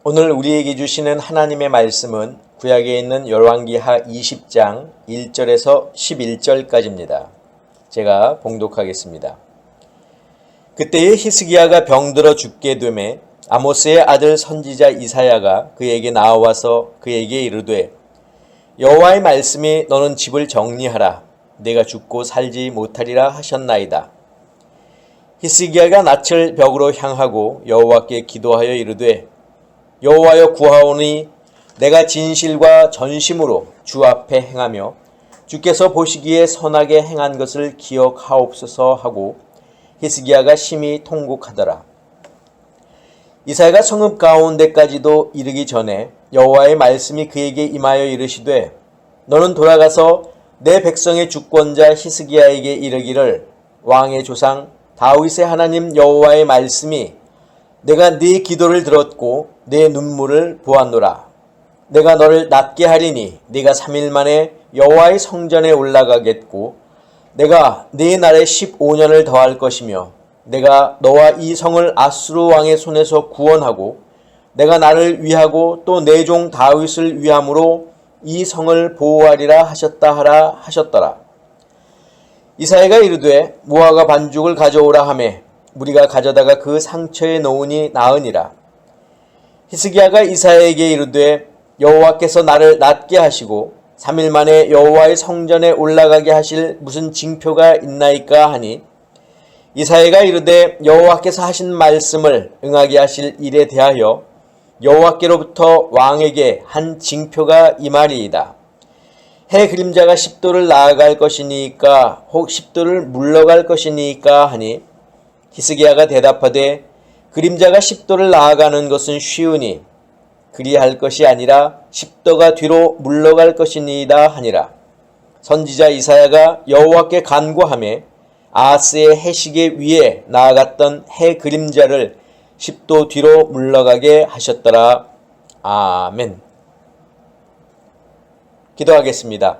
오늘 우리에게 주시는 하나님의 말씀은 구약에 있는 열왕기하 20장 1절에서 11절까지입니다. 제가 봉독하겠습니다. 그때에 히스기야가 병들어 죽게 되매 아모스의 아들 선지자 이사야가 그에게 나와서 그에게 이르되 여호와의 말씀이 너는 집을 정리하라. 내가 죽고 살지 못하리라 하셨나이다. 히스기야가 낯을 벽으로 향하고 여호와께 기도하여 이르되 여호와여 구하오니 내가 진실과 전심으로 주 앞에 행하며 주께서 보시기에 선하게 행한 것을 기억하옵소서 하고 히스기야가 심히 통곡하더라. 이사야가 성읍 가운데까지도 이르기 전에 여호와의 말씀이 그에게 임하여 이르시되 너는 돌아가서 내 백성의 주권자 히스기야에게 이르기를 왕의 조상 다윗의 하나님 여호와의 말씀이 내가 네 기도를 들었고 네 눈물을 보았노라. 내가 너를 낫게 하리니 네가 3일 만에 여호와의 성전에 올라가겠고 내가 네 날에 15년을 더할 것이며 내가 너와 이 성을 아수르 왕의 손에서 구원하고 내가 나를 위하고 또 내 종 다윗을 위함으로 이 성을 보호하리라 하셨다 하라 하셨더라. 이사야가 이르되 무화과 반죽을 가져오라 하매 무리가 가져다가 그 상처에 놓으니 나으니라. 히스기야가 이사야에게 이르되 여호와께서 나를 낫게 하시고 3일 만에 여호와의 성전에 올라가게 하실 무슨 징표가 있나이까 하니 이사야가 이르되 여호와께서 하신 말씀을 응하게 하실 일에 대하여 여호와께로부터 왕에게 한 징표가 임하리이다. 해 그림자가 10도를 나아갈 것이니까 혹 10도를 물러갈 것이니까 하니 히스기야가 대답하되 그림자가 10도를 나아가는 것은 쉬우니 그리할 것이 아니라 10도가 뒤로 물러갈 것이니이다 하니라. 선지자 이사야가 여호와께 간구하며 아하스의 해시계 위에 나아갔던 해 그림자를 10도 뒤로 물러가게 하셨더라. 아멘. 기도하겠습니다.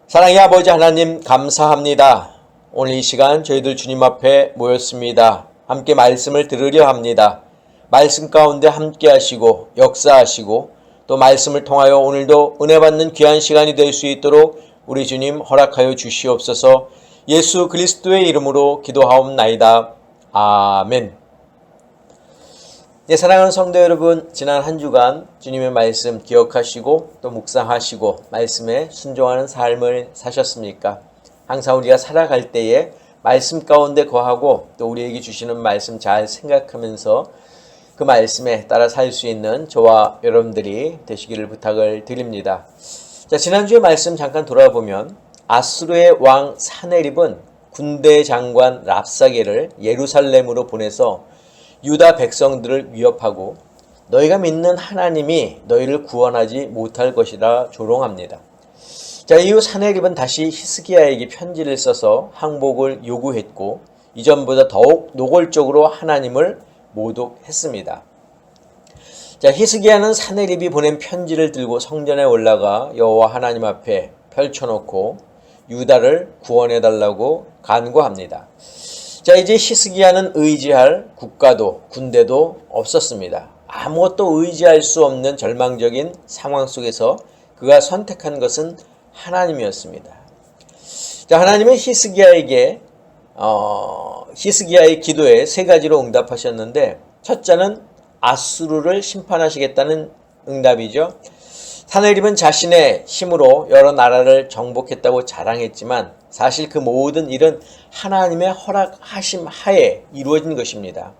사랑의 아버지 하나님 감사합니다. 오늘 이 시간 저희들 주님 앞에 모였습니다. 함께 말씀을 들으려 합니다. 말씀 가운데 함께 하시고 역사하시고 또 말씀을 통하여 오늘도 은혜 받는 귀한 시간이 될 수 있도록 우리 주님 허락하여 주시옵소서. 예수 그리스도의 이름으로 기도하옵나이다. 아멘. 네, 사랑하는 성도 여러분, 지난 한 주간 주님의 말씀 기억하시고 또 묵상하시고 말씀에 순종하는 삶을 사셨습니까? 항상 우리가 살아갈 때에 말씀 가운데 거하고 또 우리에게 주시는 말씀 잘 생각하면서 그 말씀에 따라 살 수 있는 저와 여러분들이 되시기를 부탁을 드립니다. 자, 지난주에 말씀 잠깐 돌아보면 아수르의 왕 사네립은 군대 장관 랍사게를 예루살렘으로 보내서 유다 백성들을 위협하고 너희가 믿는 하나님이 너희를 구원하지 못할 것이라 조롱합니다. 자, 이후 사네립은 다시 히스기야에게 편지를 써서 항복을 요구했고 이전보다 더욱 노골적으로 하나님을 모독했습니다. 자, 히스기야는 사네립이 보낸 편지를 들고 성전에 올라가 여호와 하나님 앞에 펼쳐놓고 유다를 구원해달라고 간구합니다. 자, 이제 히스기야는 의지할 국가도 군대도 없었습니다. 아무것도 의지할 수 없는 절망적인 상황 속에서 그가 선택한 것은 하나님이었습니다. 자, 하나님은 히스기야의 기도에 세 가지로 응답하셨는데 첫째는 아수르를 심판하시겠다는 응답이죠. 사네립은 자신의 힘으로 여러 나라를 정복했다고 자랑했지만 사실 그 모든 일은 하나님의 허락하심 하에 이루어진 것입니다.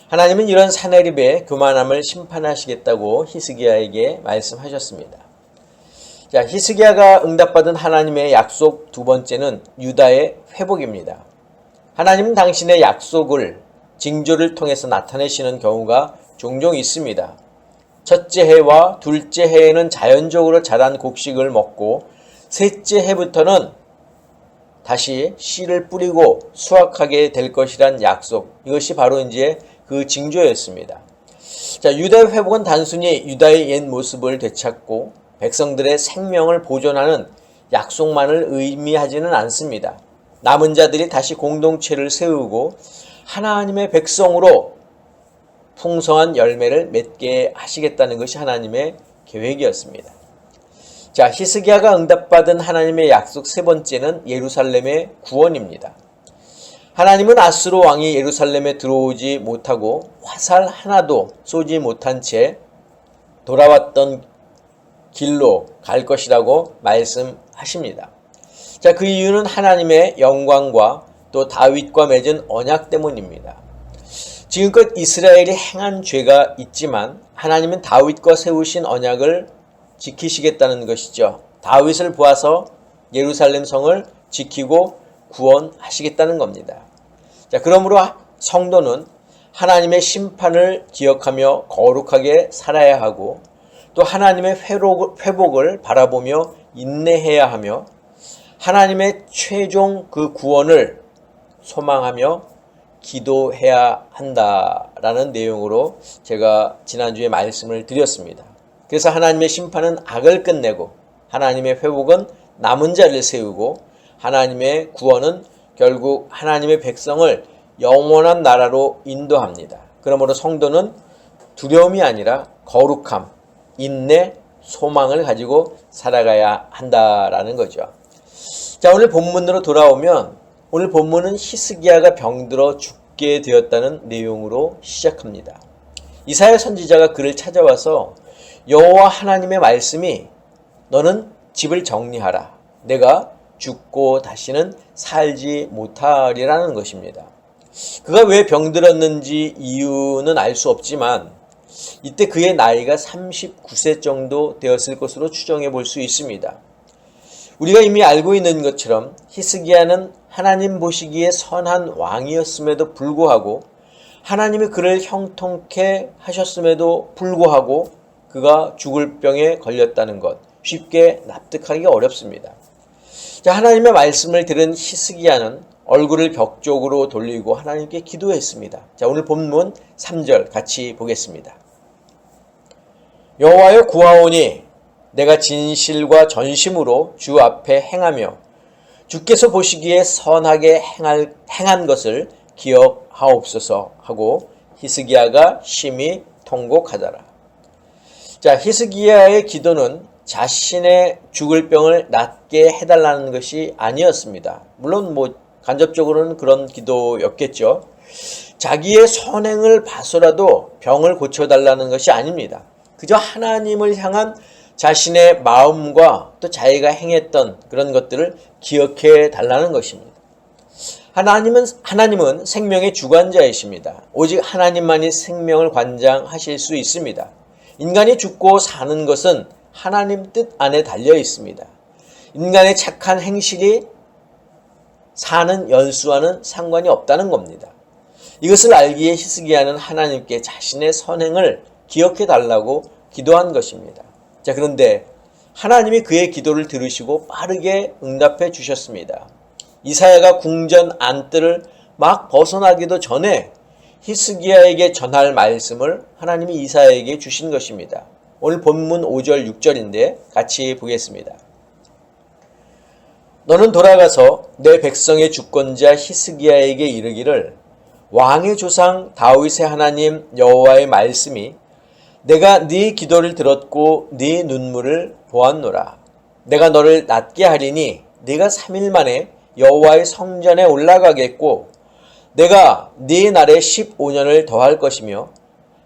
하나님은 이런 사네립의 교만함을 심판하시겠다고 히스기야에게 말씀하셨습니다. 자, 히스기야가 응답받은 하나님의 약속 두 번째는 유다의 회복입니다. 하나님은 당신의 약속을 징조를 통해서 나타내시는 경우가 종종 있습니다. 첫째 해와 둘째 해에는 자연적으로 자란 곡식을 먹고 셋째 해부터는 다시 씨를 뿌리고 수확하게 될 것이란 약속, 이것이 바로 이제 그 징조였습니다. 자, 유다의 회복은 단순히 유다의 옛 모습을 되찾고 백성들의 생명을 보존하는 약속만을 의미하지는 않습니다. 남은 자들이 다시 공동체를 세우고 하나님의 백성으로 풍성한 열매를 맺게 하시겠다는 것이 하나님의 계획이었습니다. 자, 히스기야가 응답받은 하나님의 약속 세 번째는 예루살렘의 구원입니다. 하나님은 아수르 왕이 예루살렘에 들어오지 못하고 화살 하나도 쏘지 못한 채 돌아왔던 길로 갈 것이라고 말씀하십니다. 자, 그 이유는 하나님의 영광과 또 다윗과 맺은 언약 때문입니다. 지금껏 이스라엘이 행한 죄가 있지만 하나님은 다윗과 세우신 언약을 지키시겠다는 것이죠. 다윗을 보아서 예루살렘 성을 지키고 구원하시겠다는 겁니다. 자, 그러므로 성도는 하나님의 심판을 기억하며 거룩하게 살아야 하고 또 하나님의 회복을 바라보며 인내해야 하며 하나님의 최종 그 구원을 소망하며 기도해야 한다라는 내용으로 제가 지난주에 말씀을 드렸습니다. 그래서 하나님의 심판은 악을 끝내고 하나님의 회복은 남은 자를 세우고 하나님의 구원은 결국 하나님의 백성을 영원한 나라로 인도합니다. 그러므로 성도는 두려움이 아니라 거룩함, 인내, 소망을 가지고 살아가야 한다라는 거죠. 자, 오늘 본문으로 돌아오면 오늘 본문은 히스기야가 병들어 죽게 되었다는 내용으로 시작합니다. 이사야 선지자가 그를 찾아와서 여호와 하나님의 말씀이 너는 집을 정리하라. 내가 죽고 다시는 살지 못하리라는 것입니다. 그가 왜 병들었는지 이유는 알 수 없지만 이때 그의 나이가 39세 정도 되었을 것으로 추정해 볼 수 있습니다. 우리가 이미 알고 있는 것처럼 히스기야는 하나님 보시기에 선한 왕이었음에도 불구하고 하나님이 그를 형통케 하셨음에도 불구하고 그가 죽을 병에 걸렸다는 것 쉽게 납득하기가 어렵습니다. 자, 하나님의 말씀을 들은 히스기야는 얼굴을 벽 쪽으로 돌리고 하나님께 기도했습니다. 자, 오늘 본문 3절 같이 보겠습니다. 여호와여 구하오니 내가 진실과 전심으로 주 앞에 행하며 주께서 보시기에 선하게 행한 것을 기억하옵소서 하고 히스기야가 심히 통곡하더라. 자, 히스기야의 기도는 자신의 죽을 병을 낫게 해달라는 것이 아니었습니다. 물론 간접적으로는 그런 기도였겠죠. 자기의 선행을 봐서라도 병을 고쳐달라는 것이 아닙니다. 그저 하나님을 향한 자신의 마음과 또 자기가 행했던 그런 것들을 기억해 달라는 것입니다. 하나님은 생명의 주관자이십니다. 오직 하나님만이 생명을 관장하실 수 있습니다. 인간이 죽고 사는 것은 하나님 뜻 안에 달려 있습니다. 인간의 착한 행실이 사는 연수와는 상관이 없다는 겁니다. 이것을 알기에 히스기야는 하나님께 자신의 선행을 기억해 달라고 기도한 것입니다. 자, 그런데 하나님이 그의 기도를 들으시고 빠르게 응답해 주셨습니다. 이사야가 궁전 안뜰을 막 벗어나기도 전에 히스기야에게 전할 말씀을 하나님이 이사야에게 주신 것입니다. 오늘 본문 5절 6절인데 같이 보겠습니다. 너는 돌아가서 내 백성의 주권자 히스기야에게 이르기를 왕의 조상 다윗의 하나님 여호와의 말씀이 내가 네 기도를 들었고 네 눈물을 보았노라. 내가 너를 낫게 하리니 네가 3일 만에 여호와의 성전에 올라가겠고 내가 네 날에 15년을 더할 것이며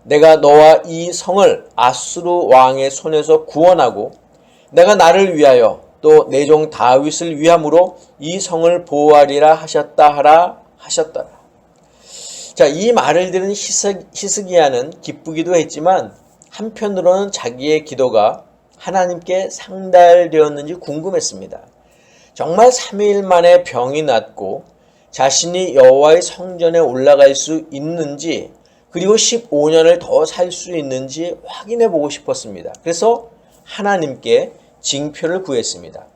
내가 너와 이 성을 아수르 왕의 손에서 구원하고 내가 나를 위하여 또 내 종 다윗을 위함으로 이 성을 보호하리라 하셨다 하라 하셨더라. 자, 이 말을 들은 히스기야는 기쁘기도 했지만 한편으로는 자기의 기도가 하나님께 상달되었는지 궁금했습니다. 정말 3일 만에 병이 낫고 자신이 여호와의 성전에 올라갈 수 있는지 그리고 15년을 더 살 수 있는지 확인해 보고 싶었습니다. 그래서 하나님께 징표를 구했습니다.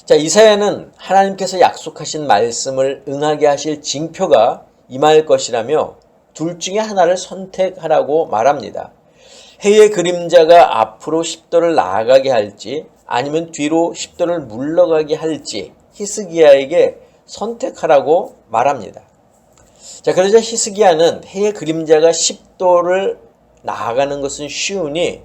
자, 이사야는 하나님께서 약속하신 말씀을 응하게 하실 징표가 임할 것이라며 둘 중에 하나를 선택하라고 말합니다. 해의 그림자가 앞으로 10도를 나아가게 할지 아니면 뒤로 10도를 물러가게 할지 히스기야에게 선택하라고 말합니다. 자, 그러자 히스기야는 해의 그림자가 10도를 나아가는 것은 쉬우니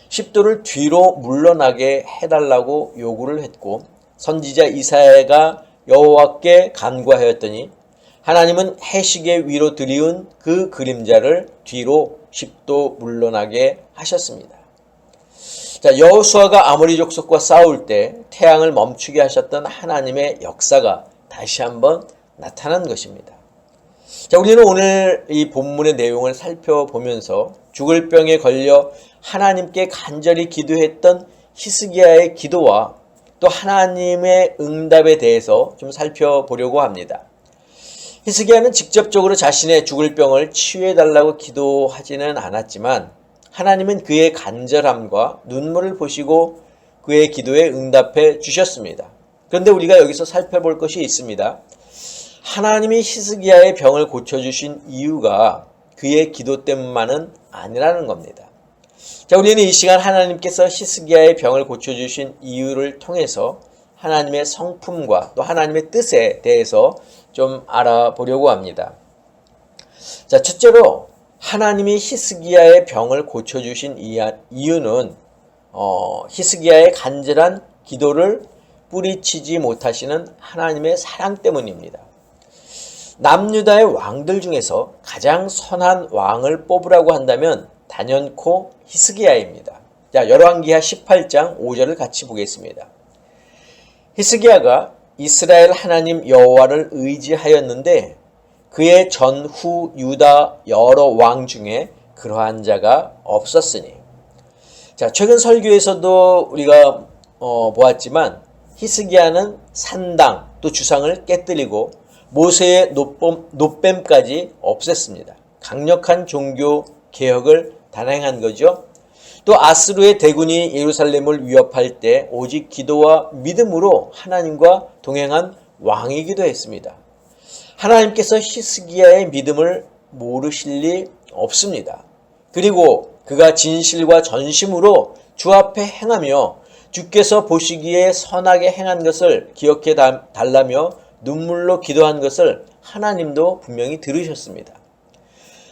10도를 뒤로 물러나게 해달라고 요구를 했고, 선지자 이사야가 여호와께 간구하였더니 하나님은 해시계 위로 들이운 그 그림자를 뒤로 10도 물러나게 하셨습니다. 자, 여호수아가 아모리 족속과 싸울 때 태양을 멈추게 하셨던 하나님의 역사가 다시 한번 나타난 것입니다. 자, 우리는 오늘 이 본문의 내용을 살펴보면서 죽을 병에 걸려 하나님께 간절히 기도했던 히스기야의 기도와 또 하나님의 응답에 대해서 좀 살펴보려고 합니다. 히스기야는 직접적으로 자신의 죽을 병을 치유해달라고 기도하지는 않았지만 하나님은 그의 간절함과 눈물을 보시고 그의 기도에 응답해 주셨습니다. 그런데 우리가 여기서 살펴볼 것이 있습니다. 하나님이 히스기야의 병을 고쳐주신 이유가 그의 기도 때문만은 아니라는 겁니다. 자, 우리는 이 시간 하나님께서 히스기야의 병을 고쳐주신 이유를 통해서 하나님의 성품과 또 하나님의 뜻에 대해서 좀 알아보려고 합니다. 자, 첫째로 하나님이 히스기야의 병을 고쳐주신 이유는 히스기야의 간절한 기도를 뿌리치지 못하시는 하나님의 사랑 때문입니다. 남유다의 왕들 중에서 가장 선한 왕을 뽑으라고 한다면 단연코 히스기야입니다. 자, 열왕기하 18장 5절을 같이 보겠습니다. 히스기야가 이스라엘 하나님 여호와를 의지하였는데 그의 전후 유다 여러 왕 중에 그러한 자가 없었으니. 자, 최근 설교에서도 우리가 보았지만 히스기야는 산당 또 주상을 깨뜨리고 모세의 노뱀까지 없앴습니다. 강력한 종교 개혁을 단행한 거죠. 또 아스루의 대군이 예루살렘을 위협할 때 오직 기도와 믿음으로 하나님과 동행한 왕이기도 했습니다. 하나님께서 히스기야의 믿음을 모르실 리 없습니다. 그리고 그가 진실과 전심으로 주 앞에 행하며 주께서 보시기에 선하게 행한 것을 기억해 달라며 눈물로 기도한 것을 하나님도 분명히 들으셨습니다.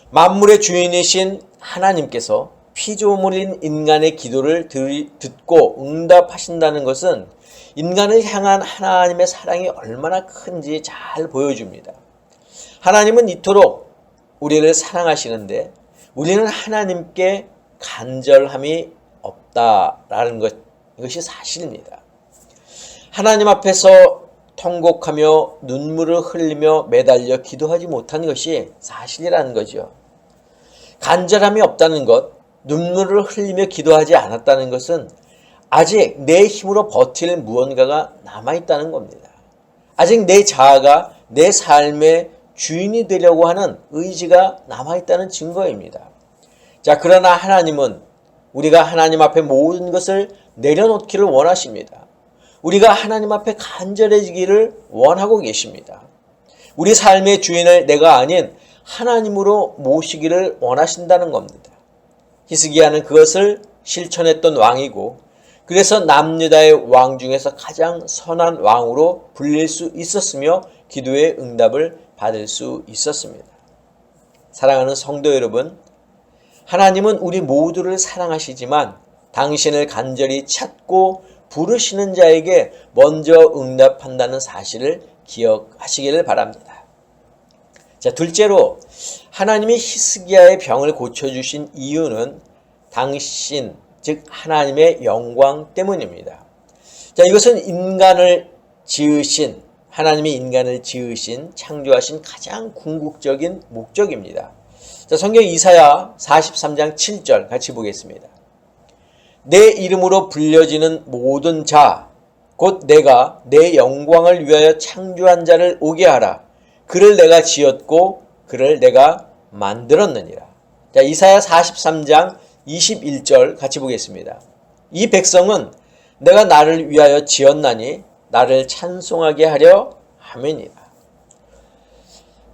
만물의 주인이신 하나님께서 피조물인 인간의 기도를 듣고 응답하신다는 것은 인간을 향한 하나님의 사랑이 얼마나 큰지 잘 보여줍니다. 하나님은 이토록 우리를 사랑하시는데 우리는 하나님께 간절함이 없다라는 것이 사실입니다. 하나님 앞에서 통곡하며 눈물을 흘리며 매달려 기도하지 못한 것이 사실이라는 거죠. 간절함이 없다는 것, 눈물을 흘리며 기도하지 않았다는 것은 아직 내 힘으로 버틸 무언가가 남아있다는 겁니다. 아직 내 자아가 내 삶의 주인이 되려고 하는 의지가 남아있다는 증거입니다. 자, 그러나 하나님은 우리가 하나님 앞에 모든 것을 내려놓기를 원하십니다. 우리가 하나님 앞에 간절해지기를 원하고 계십니다. 우리 삶의 주인을 내가 아닌 하나님으로 모시기를 원하신다는 겁니다. 히스기야는 그것을 실천했던 왕이고 그래서 남유다의 왕 중에서 가장 선한 왕으로 불릴 수 있었으며 기도의 응답을 받을 수 있었습니다. 사랑하는 성도 여러분, 하나님은 우리 모두를 사랑하시지만 당신을 간절히 찾고 부르시는 자에게 먼저 응답한다는 사실을 기억하시기를 바랍니다. 자, 둘째로 하나님이 히스기야의 병을 고쳐주신 이유는 당신, 즉 하나님의 영광 때문입니다. 자, 이것은 하나님이 인간을 지으신, 창조하신 가장 궁극적인 목적입니다. 자, 성경 이사야 43장 7절 같이 보겠습니다. 내 이름으로 불려지는 모든 자, 곧 내가 내 영광을 위하여 창조한 자를 오게 하라. 그를 내가 지었고 그를 내가 만들었느니라. 자, 이사야 43장 21절 같이 보겠습니다. 이 백성은 내가 나를 위하여 지었나니 나를 찬송하게 하려 함이니라.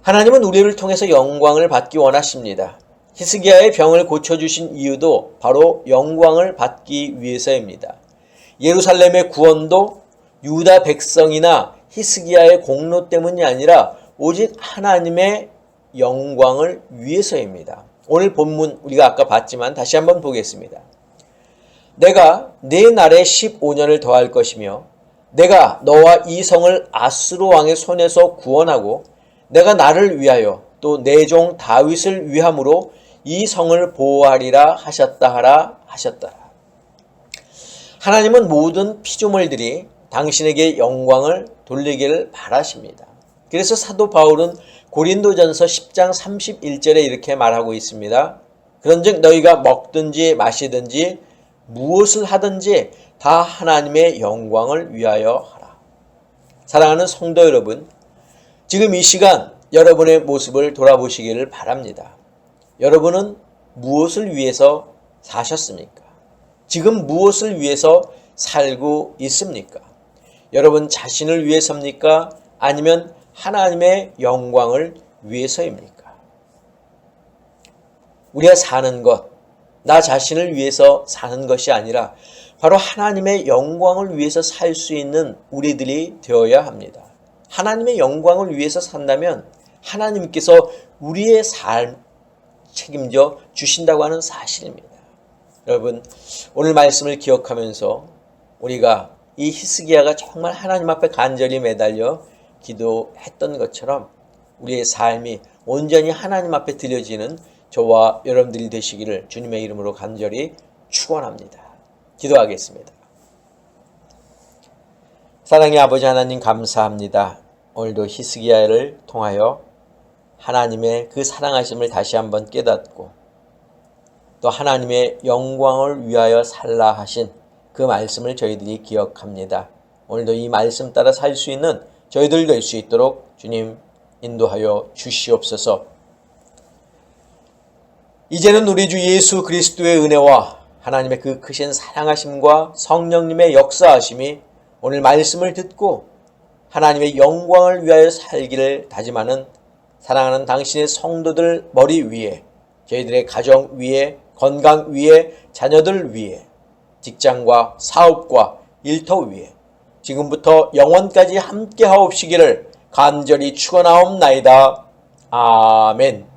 하나님은 우리를 통해서 영광을 받기 원하십니다. 히스기야의 병을 고쳐주신 이유도 바로 영광을 받기 위해서입니다. 예루살렘의 구원도 유다 백성이나 히스기야의 공로 때문이 아니라 오직 하나님의 영광을 위해서입니다. 오늘 본문 우리가 아까 봤지만 다시 한번 보겠습니다. 내가 네 날에 15년을 더할 것이며 내가 너와 이 성을 아수르 왕의 손에서 구원하고 내가 나를 위하여 또 내 종 다윗을 위함으로 이 성을 보호하리라 하셨다 하라 하셨더라. 하나님은 모든 피조물들이 당신에게 영광을 돌리기를 바라십니다. 그래서 사도 바울은 고린도전서 10장 31절에 이렇게 말하고 있습니다. 그런즉 너희가 먹든지 마시든지 무엇을 하든지 다 하나님의 영광을 위하여 하라. 사랑하는 성도 여러분, 지금 이 시간 여러분의 모습을 돌아보시기를 바랍니다. 여러분은 무엇을 위해서 사셨습니까? 지금 무엇을 위해서 살고 있습니까? 여러분 자신을 위해서입니까? 아니면 하나님의 영광을 위해서입니까? 우리가 사는 것, 나 자신을 위해서 사는 것이 아니라 바로 하나님의 영광을 위해서 살 수 있는 우리들이 되어야 합니다. 하나님의 영광을 위해서 산다면 하나님께서 우리의 삶 책임져 주신다고 하는 사실입니다. 여러분, 오늘 말씀을 기억하면서 우리가 이 히스기야가 정말 하나님 앞에 간절히 매달려 기도했던 것처럼 우리의 삶이 온전히 하나님 앞에 드려지는 저와 여러분들이 되시기를 주님의 이름으로 간절히 축원합니다. 기도하겠습니다. 사랑의 아버지 하나님 감사합니다. 오늘도 히스기야를 통하여 하나님의 그 사랑하심을 다시 한번 깨닫고 또 하나님의 영광을 위하여 살라 하신 그 말씀을 저희들이 기억합니다. 오늘도 이 말씀 따라 살 수 있는 저희들 될 수 있도록 주님 인도하여 주시옵소서. 이제는 우리 주 예수 그리스도의 은혜와 하나님의 그 크신 사랑하심과 성령님의 역사하심이 오늘 말씀을 듣고 하나님의 영광을 위하여 살기를 다짐하는 사랑하는 당신의 성도들 머리 위에, 저희들의 가정 위에, 건강 위에, 자녀들 위에, 직장과 사업과 일터 위에 지금부터 영원까지 함께 하옵시기를 간절히 축원하옵나이다. 아멘.